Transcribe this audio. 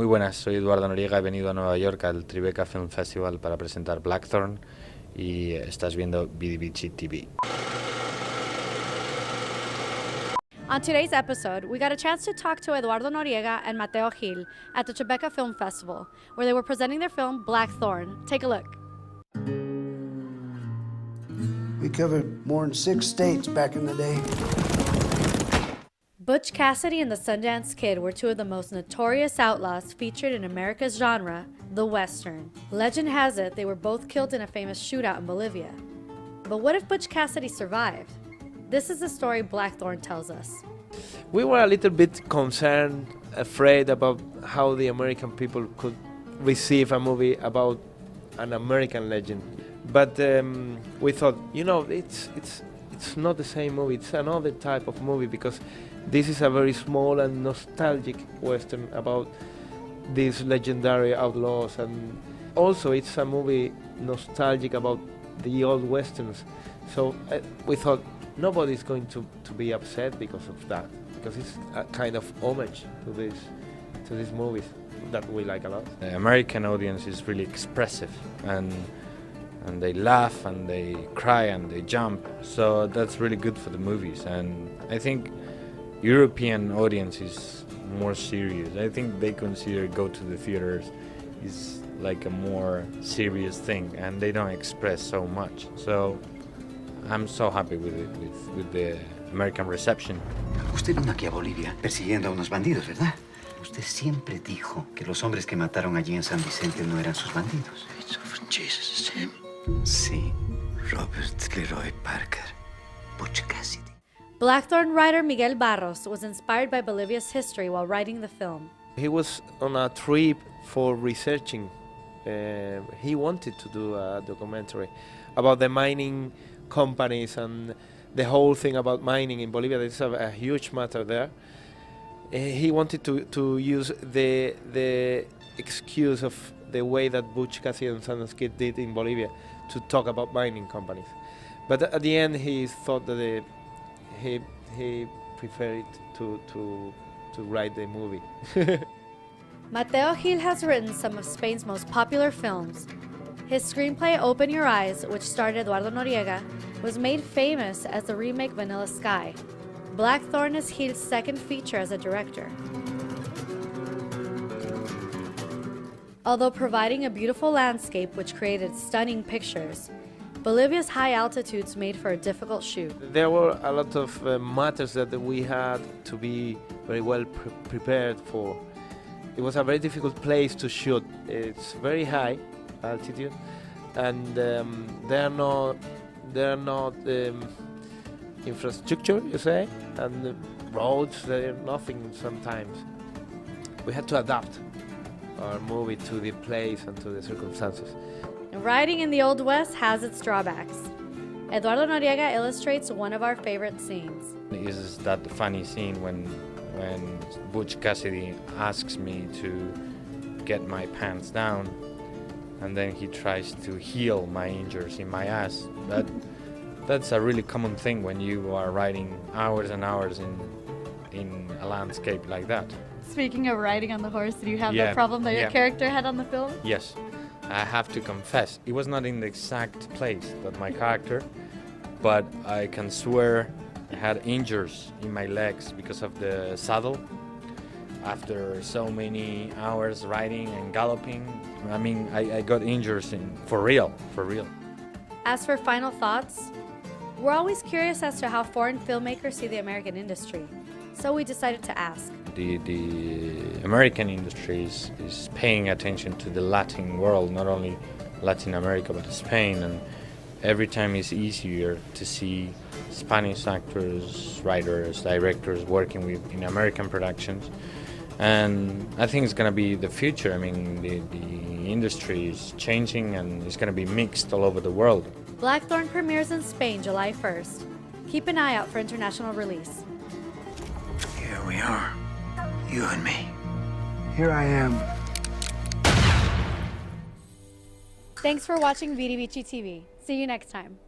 Muy buenas, soy Eduardo Noriega, he venido a Nueva York al Tribeca Film Festival para presentar Blackthorn y estás viendo VidiVici TV. On today's episode, we got a chance to talk to Eduardo Noriega and Mateo Gil at the Tribeca Film Festival, where they were presenting their film Blackthorn. Take a look. We covered more than 6 states back in the day. Butch Cassidy and the Sundance Kid were two of the most notorious outlaws featured in America's genre, the Western. Legend has it they were both killed in a famous shootout in Bolivia. But what if Butch Cassidy survived? This is the story Blackthorn tells us. We were a little bit concerned, afraid about how the American people could receive a movie about an American legend. But we thought, it's not the same movie, it's another type of movie, because this is a very small and nostalgic Western about these legendary outlaws, and also it's a movie nostalgic about the old Westerns. So we thought nobody's going to be upset because of that, because it's a kind of homage to these movies that we like a lot. The American audience is really expressive, and they laugh and they cry and they jump, so that's really good for the movies. And I think European audience is more serious. I think they consider go to the theaters is like a more serious thing, and they don't express so much. So I'm so happy with it, with the American reception. Usted vino aquí a Bolivia persiguiendo a unos bandidos, ¿verdad? Usted siempre dijo que los hombres que mataron allí en San Vicente no eran sus bandidos. It's of Jesus, it's him. Sí, Robert Leroy Parker, Butch Cassidy. Blackthorn writer Miguel Barros was inspired by Bolivia's history while writing the film. He was on a trip for researching. He wanted to do a documentary about the mining companies and the whole thing about mining in Bolivia. There's a huge matter there. He wanted to use the excuse of the way that Butch Cassidy and Sundance Kid did in Bolivia to talk about mining companies. But at the end, he thought that he preferred to write the movie. Mateo Gil has written some of Spain's most popular films. His screenplay Open Your Eyes, which starred Eduardo Noriega, was made famous as the remake Vanilla Sky. Blackthorn is Gil's second feature as a director. Although providing a beautiful landscape which created stunning pictures, Bolivia's high altitudes made for a difficult shoot. There were a lot of matters that we had to be very well prepared for. It was a very difficult place to shoot. It's very high altitude, and there are not infrastructure, you say, and roads. There are nothing sometimes. We had to adapt our movie to the place and to the circumstances. Riding in the Old West has its drawbacks. Eduardo Noriega illustrates one of our favorite scenes. Is that funny scene when Butch Cassidy asks me to get my pants down, and then he tries to heal my injuries in my ass. That's a really common thing when you are riding hours and hours in a landscape like that. Speaking of riding on the horse, did you have Yeah, that problem that your yeah. character had on the film? Yes, I have to confess, it was not in the exact place that my character, but I can swear I had injuries in my legs because of the saddle. After so many hours riding and galloping, I mean, I got injuries for real. As for final thoughts, we're always curious as to how foreign filmmakers see the American industry, so we decided to ask. The American industry is paying attention to the Latin world, not only Latin America, but Spain, and every time it's easier to see Spanish actors, writers, directors working in American productions. And I think it's going to be the future. I mean, the industry is changing and it's going to be mixed all over the world. Blackthorn premieres in Spain July 1st. Keep an eye out for international release. Here we are, you and me. Here I am. Thanks for watching VidiVici TV. See you next time.